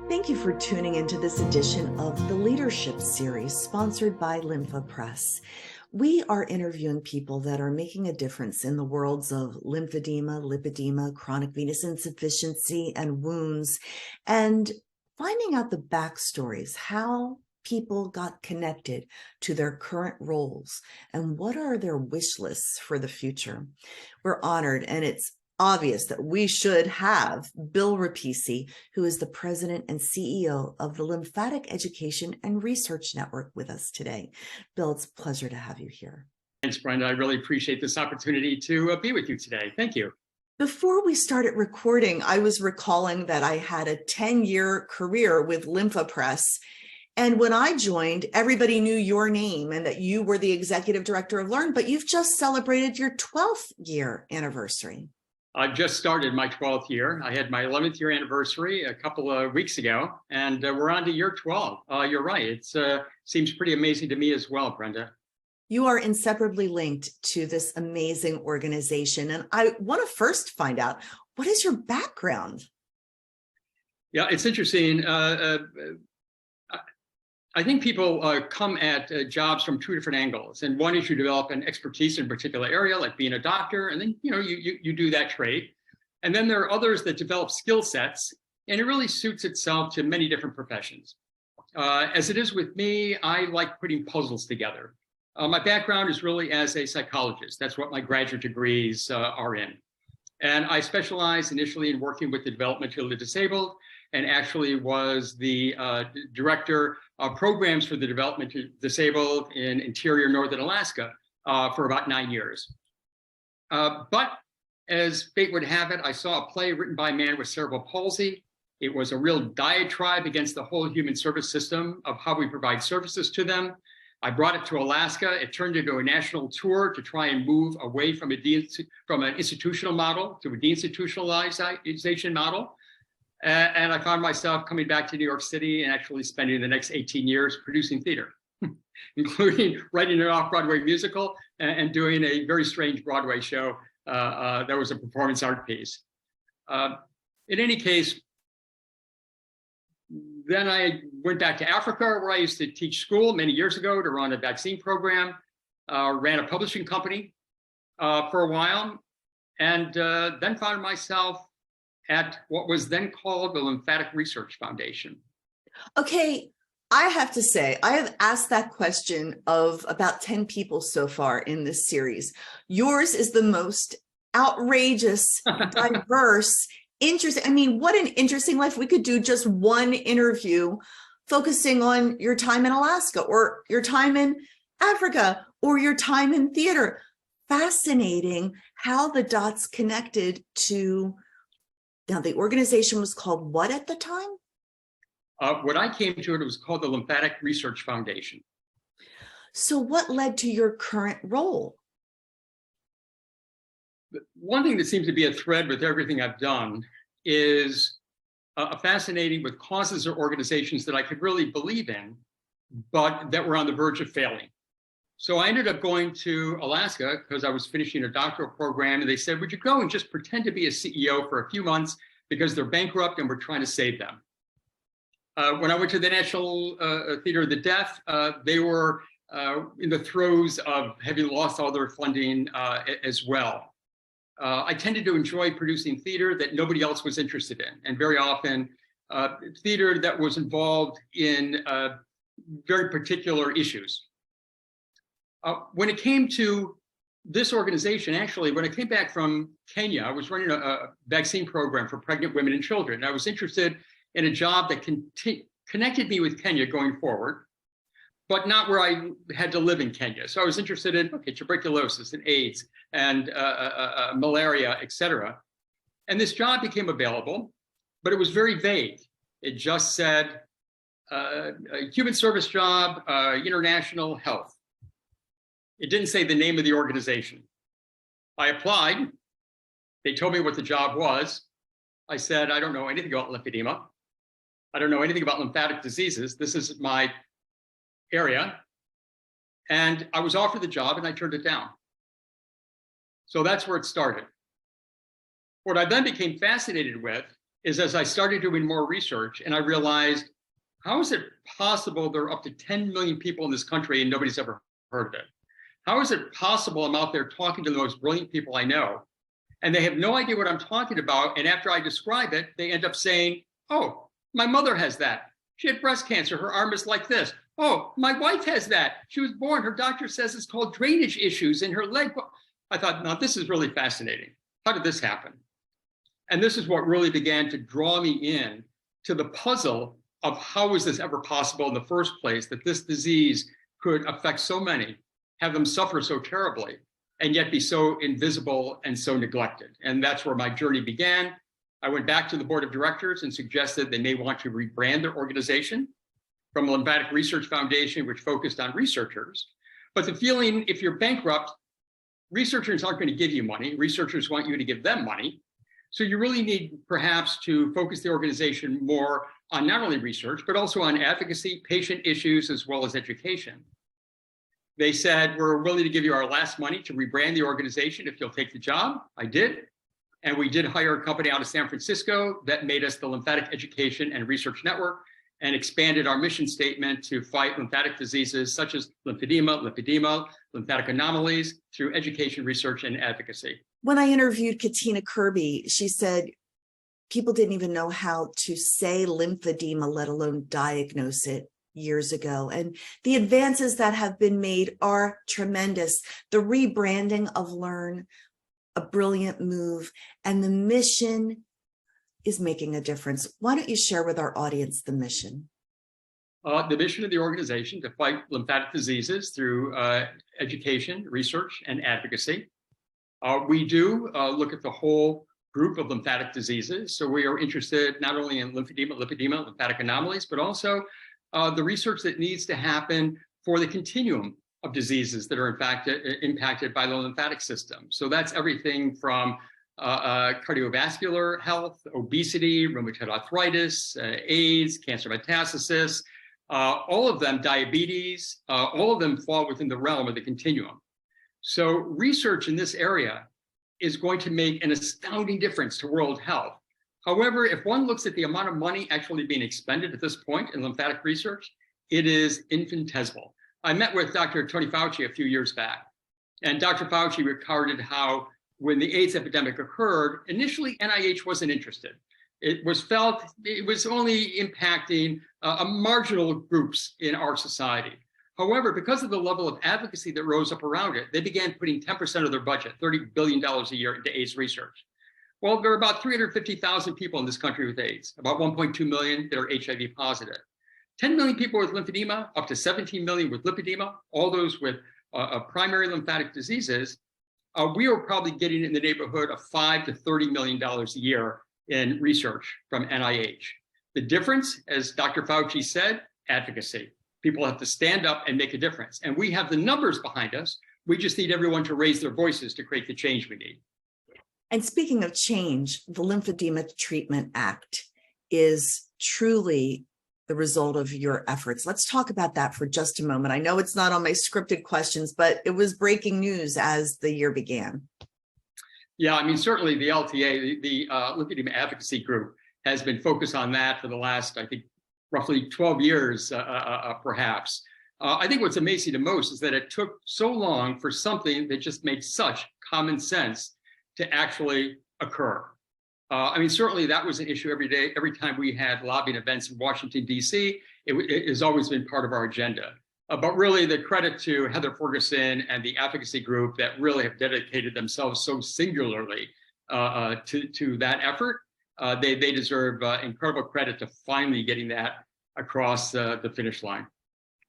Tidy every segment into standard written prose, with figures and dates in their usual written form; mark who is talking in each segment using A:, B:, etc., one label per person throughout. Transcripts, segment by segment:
A: Thank you for tuning into this edition of the Leadership Series sponsored by Lympha Press. We are interviewing people that are making a difference in the worlds of lymphedema, lipedema, chronic venous insufficiency, and wounds, and finding out the backstories, how people got connected to their current roles, and what are their wish lists for the future. We're honored, and it's obvious that we should have Bill Repicci, who is the president and CEO of the Lymphatic Education and Research Network, with us today. Bill, it's a pleasure to have you here.
B: Thanks, Brenda. I really appreciate this opportunity to be with you today. Thank you.
A: Before we started recording, I was recalling that I had a 10-year career with Lympha Press. And when I joined, everybody knew your name and that you were the executive director of LE&RN, but you've just celebrated your 12th year anniversary.
B: I've just started my 12th year. I had my 11th year anniversary a couple of weeks ago, and we're on to year 12. You're right. It seems pretty amazing to me as well, Brenda.
A: You are inseparably linked to this amazing organization. And I want to first find out, what is your background?
B: Yeah, it's interesting. I think people come at jobs from two different angles. And one is you develop an expertise in a particular area, like being a doctor, and then you do that trade. And then there are others that develop skill sets, and it really suits itself to many different professions. As it is with me, I like putting puzzles together. My background is really as a psychologist. That's what my graduate degrees are in. And I specialize initially in working with the developmentally disabled, and actually was the director of programs for the developmentally disabled in interior northern Alaska for about 9 years. But as fate would have it, I saw a play written by a man with cerebral palsy. It was a real diatribe against the whole human service system of how we provide services to them. I brought it to Alaska. It turned into a national tour to try and move away from an institutional model to a deinstitutionalization model. And I found myself coming back to New York City and actually spending the next 18 years producing theater, including writing an off-Broadway musical and doing a very strange Broadway show that was a performance art piece. In any case, then I went back to Africa, where I used to teach school many years ago to run a vaccine program, ran a publishing company for a while, and then found myself at what was then called the Lymphatic Research Foundation.
A: Okay, I have to say, I have asked that question of about 10 people so far in this series. Yours is the most outrageous, diverse, interesting. I mean, what an interesting life. We could do just one interview focusing on your time in Alaska, or your time in Africa, or your time in theater. Fascinating how the dots connected to. Now, the organization was called what at the time?
B: When I came to it, it was called the Lymphatic Research Foundation.
A: So what led to your current role?
B: One thing that seems to be a thread with everything I've done is fascinating with causes or organizations that I could really believe in, but that were on the verge of failing. So I ended up going to Alaska because I was finishing a doctoral program, and they said, would you go and just pretend to be a CEO for a few months because they're bankrupt and we're trying to save them. When I went to the National Theater of the Deaf, they were in the throes of having lost all their funding as well. I tended to enjoy producing theater that nobody else was interested in, and very often theater that was involved in very particular issues. When it came to this organization, actually, when I came back from Kenya, I was running a vaccine program for pregnant women and children. And I was interested in a job that connected me with Kenya going forward, but not where I had to live in Kenya. So I was interested in tuberculosis and AIDS and malaria, et cetera. And this job became available, but it was very vague. It just said, a human service job, international health. It didn't say the name of the organization. I applied. They told me what the job was. I said, I don't know anything about lymphedema. I don't know anything about lymphatic diseases. This is my area. And I was offered the job and I turned it down. So that's where it started. What I then became fascinated with is as I started doing more research and I realized, how is it possible there are up to 10 million people in this country and nobody's ever heard of it? How is it possible I'm out there talking to the most brilliant people I know and they have no idea what I'm talking about? And after I describe it, they end up saying, oh, my mother has that. She had breast cancer. Her arm is like this. Oh, my wife has that. She was born. Her doctor says it's called drainage issues in her leg. I thought, no, this is really fascinating. How did this happen? And this is what really began to draw me in to the puzzle of how was this ever possible in the first place, that this disease could affect so many, have them suffer so terribly, and yet be so invisible and so neglected. And that's where my journey began. I went back to the board of directors and suggested they may want to rebrand their organization from a Lymphatic Research Foundation, which focused on researchers. But the feeling, if you're bankrupt, researchers aren't going to give you money. Researchers want you to give them money. So you really need perhaps to focus the organization more on not only research, but also on advocacy, patient issues, as well as education. They said, we're willing to give you our last money to rebrand the organization if you'll take the job. I did. And we did hire a company out of San Francisco that made us the Lymphatic Education and Research Network and expanded our mission statement to fight lymphatic diseases such as lymphedema, lipedema, lymphatic anomalies through education, research, and advocacy.
A: When I interviewed Katina Kirby, she said people didn't even know how to say lymphedema, let alone diagnose it years ago. And the advances that have been made are tremendous. The rebranding of LE&RN, a brilliant move, and the mission is making a difference. Why don't you share with our audience the mission?
B: The mission of the organization to fight lymphatic diseases through education, research, and advocacy. We do look at the whole group of lymphatic diseases. So we are interested not only in lymphedema, lipedema, lymphatic anomalies, but also the research that needs to happen for the continuum of diseases that are in fact impacted by the lymphatic system. So that's everything from cardiovascular health, obesity, rheumatoid arthritis, AIDS, cancer metastasis, all of them, diabetes, all of them fall within the realm of the continuum. So research in this area is going to make an astounding difference to world health. However, if one looks at the amount of money actually being expended at this point in lymphatic research, it is infinitesimal. I met with Dr. Tony Fauci a few years back, and Dr. Fauci recorded how when the AIDS epidemic occurred, initially NIH wasn't interested. It was felt it was only impacting marginal groups in our society. However, because of the level of advocacy that rose up around it, they began putting 10% of their budget, $30 billion a year, into AIDS research. Well, there are about 350,000 people in this country with AIDS, about 1.2 million that are HIV positive. 10 million people with lymphedema, up to 17 million with lipedema, all those with primary lymphatic diseases. We are probably getting in the neighborhood of $5 to $30 million a year in research from NIH. The difference, as Dr. Fauci said, advocacy. People have to stand up and make a difference. And we have the numbers behind us. We just need everyone to raise their voices to create the change we need.
A: And speaking of change, the Lymphedema Treatment Act is truly the result of your efforts. Let's talk about that for just a moment. I know it's not on my scripted questions, but it was breaking news as the year began.
B: Yeah, I mean, certainly the LTA, the Lymphedema Advocacy Group, has been focused on that for the last, I think, roughly 12 years, perhaps. I think what's amazing to most is that it took so long for something that just made such common sense to actually occur. I mean, certainly that was an issue every day. Every time we had lobbying events in Washington, D.C., it has always been part of our agenda. But really the credit to Heather Ferguson and the advocacy group that really have dedicated themselves so singularly to that effort. They deserve incredible credit to finally getting that across the finish line.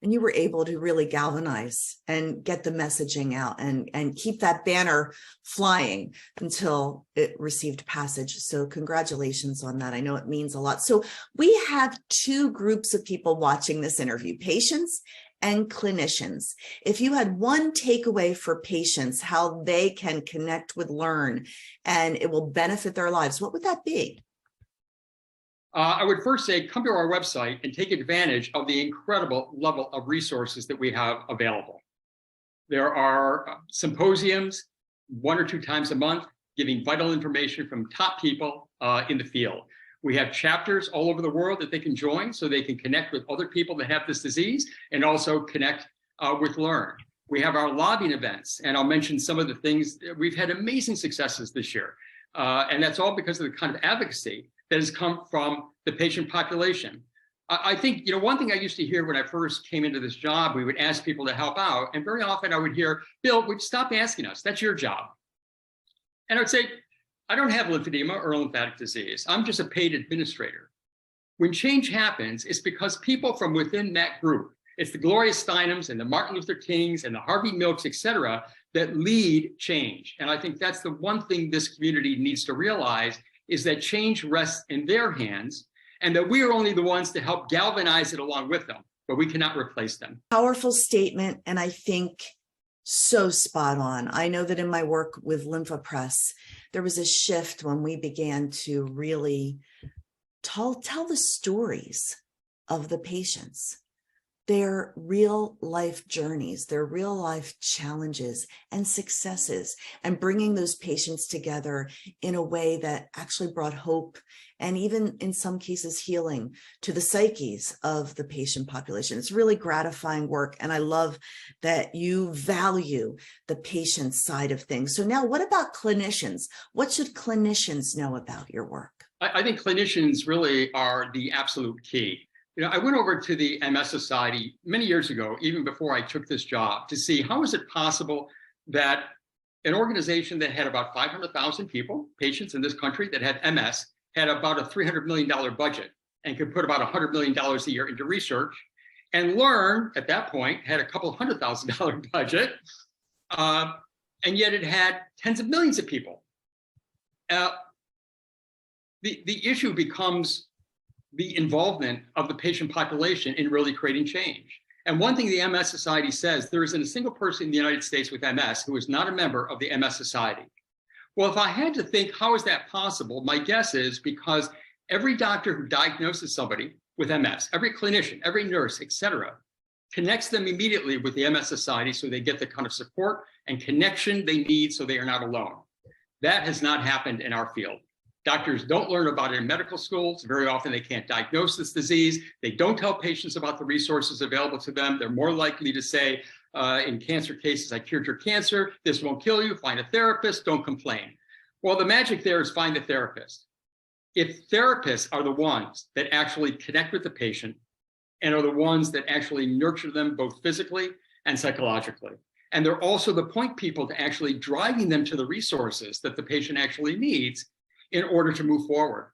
A: And you were able to really galvanize and get the messaging out and keep that banner flying until it received passage. So congratulations on that. I know it means a lot. So we have two groups of people watching this interview, patients and clinicians. If you had one takeaway for patients, how they can connect with LE&RN and it will benefit their lives, what would that be?
B: I would first say, come to our website and take advantage of the incredible level of resources that we have available. There are symposiums 1 or 2 times a month, giving vital information from top people in the field. We have chapters all over the world that they can join so they can connect with other people that have this disease and also connect with LE&RN. We have our lobbying events, and I'll mention some of the things. We've had amazing successes this year, and that's all because of the kind of advocacy that has come from the patient population. I think, one thing I used to hear when I first came into this job, we would ask people to help out, and very often I would hear, Bill, would you stop asking us? That's your job. And I would say, I don't have lymphedema or lymphatic disease. I'm just a paid administrator. When change happens, it's because people from within that group, it's the Gloria Steinems and the Martin Luther Kings and the Harvey Milks, et cetera, that lead change. And I think that's the one thing this community needs to realize is that change rests in their hands and that we are only the ones to help galvanize it along with them, but we cannot replace them.
A: Powerful statement, and I think so spot on. I know that in my work with Lympha Press, there was a shift when we began to really tell the stories of the patients, their real life journeys, their real life challenges and successes, and bringing those patients together in a way that actually brought hope and even in some cases healing to the psyches of the patient population. It's really gratifying work. And I love that you value the patient side of things. So now what about clinicians? What should clinicians know about your work?
B: I think clinicians really are the absolute key. I went over to the MS Society many years ago, even before I took this job, to see how is it possible that an organization that had about 500,000 people, patients in this country that had MS, had about a $300 million budget and could put about $100 million a year into research. And LE&RN, at that point, had a couple $100,000 budget, and yet it had tens of millions of people. The issue becomes the involvement of the patient population in really creating change. And one thing the MS Society says, there isn't a single person in the United States with MS who is not a member of the MS Society. Well, if I had to think, how is that possible? My guess is because every doctor who diagnoses somebody with MS, every clinician, every nurse, et cetera, connects them immediately with the MS Society so they get the kind of support and connection they need so they are not alone. That has not happened in our field. Doctors don't learn about it in medical schools. Very often they can't diagnose this disease. They don't tell patients about the resources available to them. They're more likely to say, in cancer cases, I cured your cancer. This won't kill you. Find a therapist. Don't complain. Well, the magic there is find a therapist. If therapists are the ones that actually connect with the patient and are the ones that actually nurture them both physically and psychologically, and they're also the point people to actually driving them to the resources that the patient actually needs in order to move forward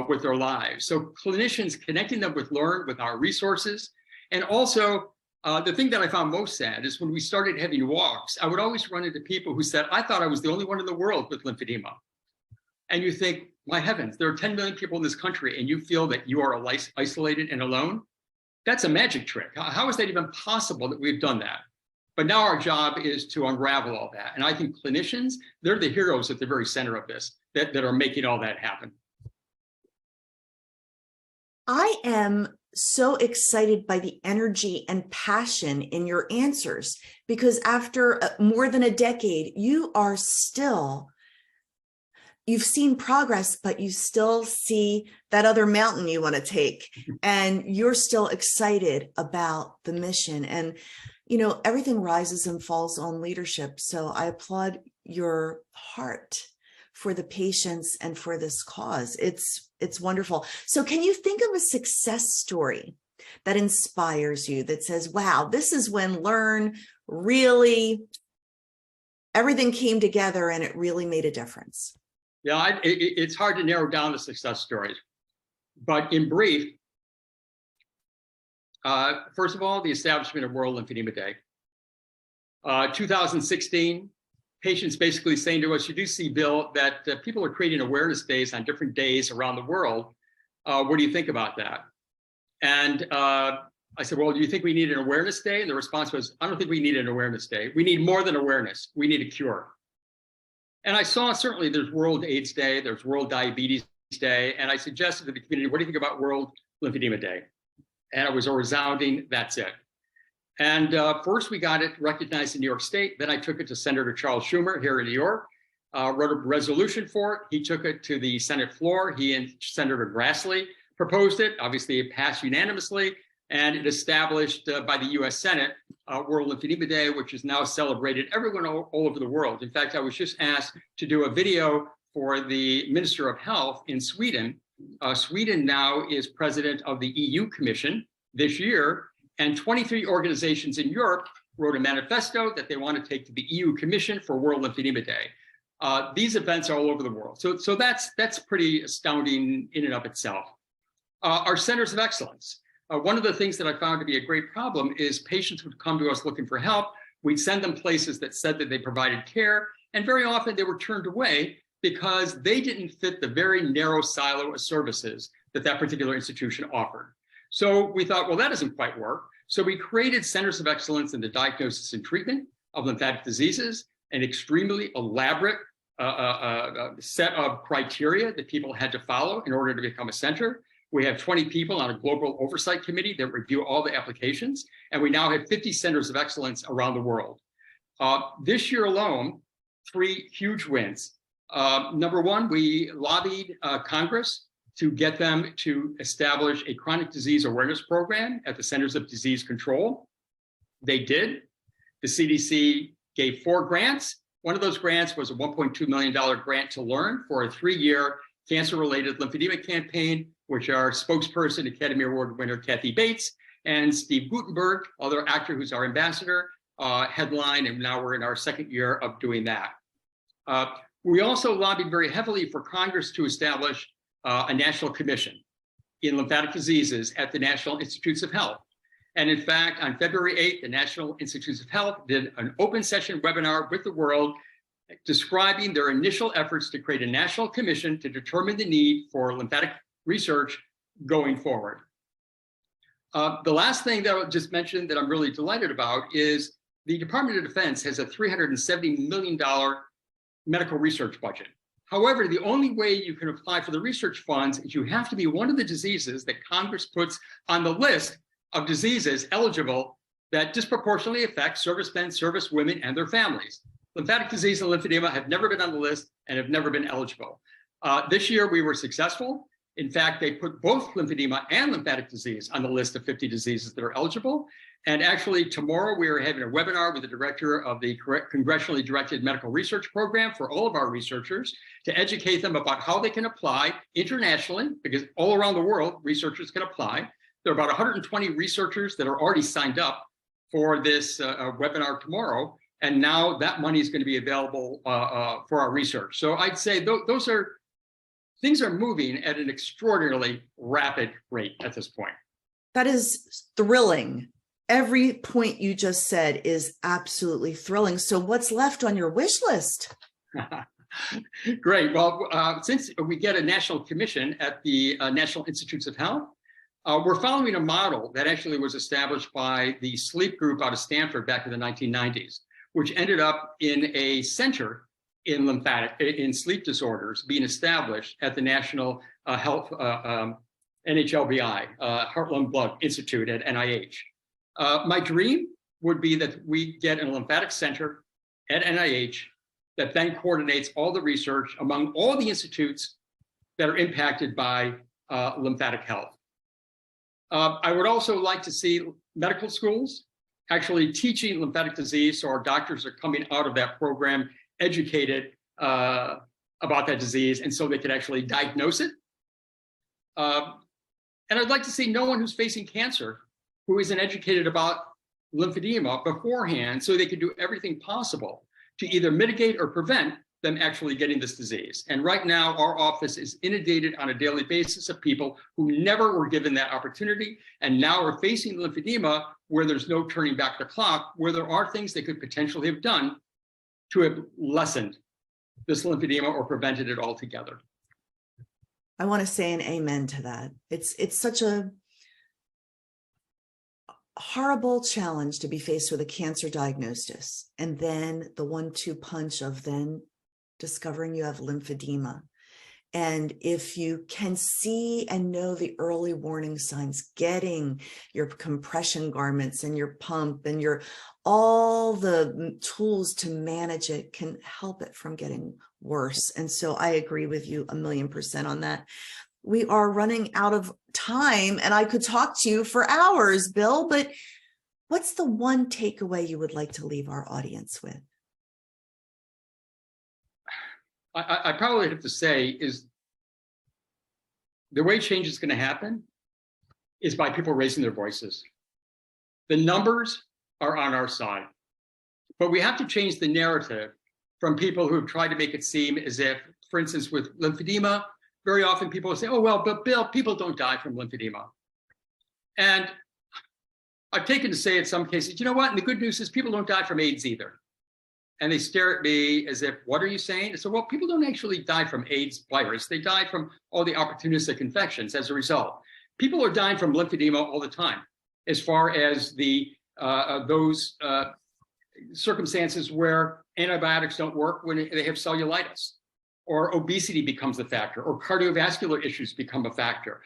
B: with their lives. So clinicians connecting them with LE&RN, with our resources. And also the thing that I found most sad is when we started having walks, I would always run into people who said, I thought I was the only one in the world with lymphedema. And you think, my heavens, there are 10 million people in this country and you feel that you are isolated and alone? That's a magic trick. How is that even possible that we've done that? But now our job is to unravel all that. And I think clinicians, they're the heroes at the very center of this, that are making all that happen.
A: I am so excited by the energy and passion in your answers, because after more than a decade, you are still, you've seen progress, but you still see that other mountain you want to take, and you're still excited about the mission. And, you know, everything rises and falls on leadership. So I applaud your heart for the patients and for this cause. It's wonderful. So can you think of a success story that inspires you, that says, wow, this is when LE&RN really, everything came together and it really made a difference?
B: Yeah, it's hard to narrow down the success stories, but in brief, first of all, the establishment of World Lymphedema Day. 2016, patients basically saying to us, you do see, Bill, that people are creating awareness days on different days around the world. What do you think about that? And I said, well, do you think we need an awareness day? And the response was, I don't think we need an awareness day. We need more than awareness. We need a cure. And I saw certainly there's World AIDS Day, there's World Diabetes Day. And I suggested to the community, what do you think about World Lymphedema Day? And it was a resounding, that's it. And first we got it recognized in New York State. Then I took it to Senator Charles Schumer here in New York. wrote a resolution for it. He took it to the Senate floor. He and Senator Grassley proposed it. Obviously, it passed unanimously, and it established by the U.S. Senate World Lymphedema Day, which is now celebrated everywhere all over the world. In fact, I was just asked to do a video for the Minister of Health in Sweden. Sweden now is president of the EU Commission this year, and 23 organizations in Europe wrote a manifesto that they want to take to the EU Commission for World Lymphedema Day. These events are all over the world. So that's pretty astounding in and of itself. Our centers of excellence. One of the things that I found to be a great problem is patients would come to us looking for help. We'd send them places that said that they provided care, and very often they were turned away because they didn't fit the very narrow silo of services that that particular institution offered. So we thought, well, that doesn't quite work. So we created centers of excellence in the diagnosis and treatment of lymphatic diseases, an extremely elaborate set of criteria that people had to follow in order to become a center. We have 20 people on a global oversight committee that review all the applications, and we now have 50 centers of excellence around the world. This year alone, 3 huge wins. Number one, we lobbied Congress to get them to establish a chronic disease awareness program at the Centers of Disease Control. They did. The CDC gave 4 grants. One of those grants was a $1.2 million grant to LE&RN for a 3-year cancer-related lymphedema campaign, which our spokesperson, Academy Award winner Kathy Bates, and Steve Guttenberg, other actor who's our ambassador, headline, and now we're in our 2nd year of doing that. We also lobbied very heavily for Congress to establish a national commission in lymphatic diseases at the National Institutes of Health. And in fact, on February 8th, the National Institutes of Health did an open session webinar with the world describing their initial efforts to create a national commission to determine the need for lymphatic research going forward. The last thing that I'll just mention that I'm really delighted about is the Department of Defense has a $370 million medical research budget. However, the only way you can apply for the research funds is you have to be one of the diseases that Congress puts on the list of diseases eligible that disproportionately affect servicemen, servicewomen, and their families. Lymphatic disease and lymphedema have never been on the list and have never been eligible. This year, we were successful. In fact, they put both lymphedema and lymphatic disease on the list of 50 diseases that are eligible. And actually, tomorrow we are having a webinar with the director of the congressionally directed medical research program for all of our researchers to educate them about how they can apply internationally, because all around the world, researchers can apply. There are about 120 researchers that are already signed up for this webinar tomorrow. And now that money is going to be available for our research. So I'd say things are moving at an extraordinarily rapid rate at this point.
A: That is thrilling. Every point you just said is absolutely thrilling. So what's left on your wish list?
B: Great. Well, since we get a national commission at the National Institutes of Health, we're following a model that actually was established by the sleep group out of Stanford back in the 1990s, which ended up in a center in sleep disorders being established at the National Health NHLBI, Heart Lung Blood Institute at NIH. My dream would be that we get a lymphatic center at NIH that then coordinates all the research among all the institutes that are impacted by lymphatic health. I would also like to see medical schools actually teaching lymphatic disease, so our doctors are coming out of that program educated about that disease, and so they could actually diagnose it. And I'd like to see no one who's facing cancer who isn't educated about lymphedema beforehand, so they could do everything possible to either mitigate or prevent them actually getting this disease. And right now, our office is inundated on a daily basis of people who never were given that opportunity, and now are facing lymphedema where there's no turning back the clock, where there are things they could potentially have done to have lessened this lymphedema or prevented it altogether.
A: I want to say an amen to that. It's such a horrible challenge to be faced with a cancer diagnosis, and then the 1-2 punch of then discovering you have lymphedema. And if you can see and know the early warning signs, getting your compression garments and your pump and all the tools to manage it can help it from getting worse. And so I agree with you 1,000,000% on that. We are running out of time, and I could talk to you for hours, Bill, but what's the one takeaway you would like to leave our audience with?
B: I probably have to say is the way change is going to happen is by people raising their voices. The numbers are on our side, but we have to change the narrative from people who have tried to make it seem as if, for instance, with lymphedema, very often people will say, oh, well, but Bill, people don't die from lymphedema. And I've taken to say in some cases, you know what? And the good news is people don't die from AIDS either. And they stare at me as if, what are you saying? I said, well, people don't actually die from AIDS virus. They die from all the opportunistic infections as a result. People are dying from lymphedema all the time, as far as those circumstances where antibiotics don't work when they have cellulitis, or obesity becomes a factor, or cardiovascular issues become a factor.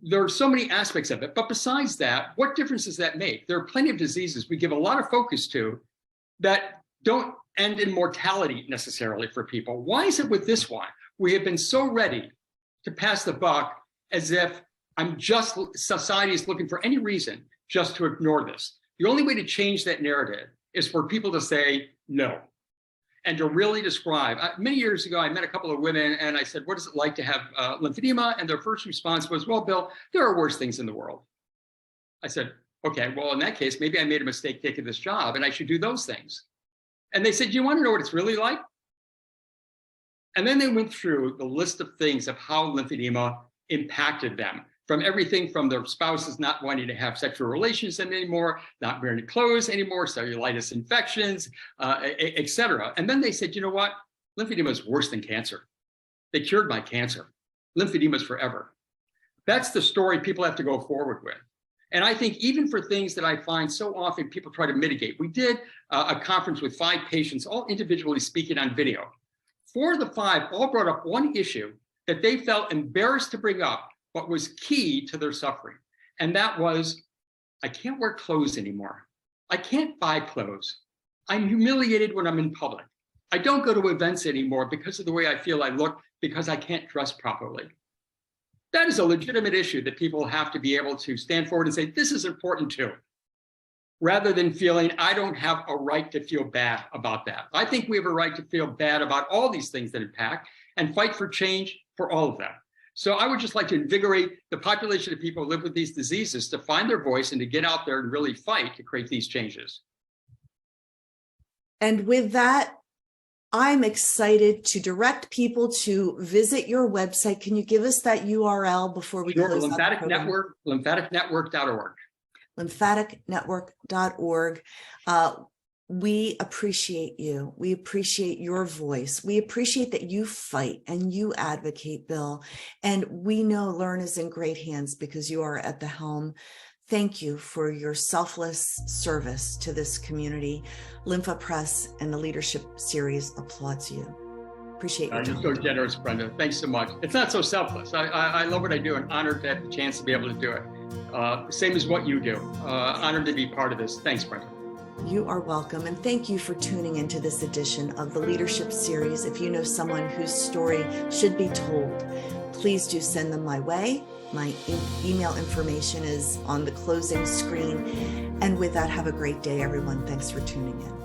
B: There are so many aspects of it. But besides that, what difference does that make? There are plenty of diseases we give a lot of focus to that don't end in mortality necessarily for people. Why is it with this one? We have been so ready to pass the buck as if society is looking for any reason just to ignore this. The only way to change that narrative is for people to say no, and to really describe. Many years ago, I met a couple of women and I said, what is it like to have lymphedema? And their first response was, well, Bill, there are worse things in the world. I said, okay, well, in that case, maybe I made a mistake taking this job and I should do those things. And they said, do you want to know what it's really like? And then they went through the list of things of how lymphedema impacted them, from everything from their spouses not wanting to have sexual relations anymore, not wearing clothes anymore, cellulitis infections, et cetera. And then they said, you know what? Lymphedema is worse than cancer. They cured my cancer. Lymphedema is forever. That's the story people have to go forward with. And I think even for things that I find so often people try to mitigate, we did a conference with 5 patients, all individually speaking on video. 4 of the 5 all brought up one issue that they felt embarrassed to bring up, but was key to their suffering. And that was, I can't wear clothes anymore. I can't buy clothes. I'm humiliated when I'm in public. I don't go to events anymore because of the way I feel I look, because I can't dress properly. That is a legitimate issue that people have to be able to stand forward and say, this is important too, rather than feeling I don't have a right to feel bad about that. I think we have a right to feel bad about all these things that impact and fight for change for all of them. So I would just like to invigorate the population of people who live with these diseases to find their voice and to get out there and really fight to create these changes.
A: And with that, I'm excited to direct people to visit your website. Can you give us that URL before we close?
B: Lymphatic Network, lymphaticnetwork.org.
A: Lymphaticnetwork.org. We appreciate you. We appreciate your voice. We appreciate that you fight and you advocate, Bill. And we know LE&RN is in great hands because you are at the helm. Thank you for your selfless service to this community. Lympha Press and the Leadership Series applauds you. Appreciate you.
B: You're so generous, Brenda. Thanks so much. It's not so selfless. I love what I do and honored to have the chance to be able to do it. Same as what you do. Honored to be part of this. Thanks, Brenda.
A: You are welcome. And thank you for tuning into this edition of the Leadership Series. If you know someone whose story should be told, please do send them my way. My email information is on the closing screen. And with that, have a great day, everyone. Thanks for tuning in.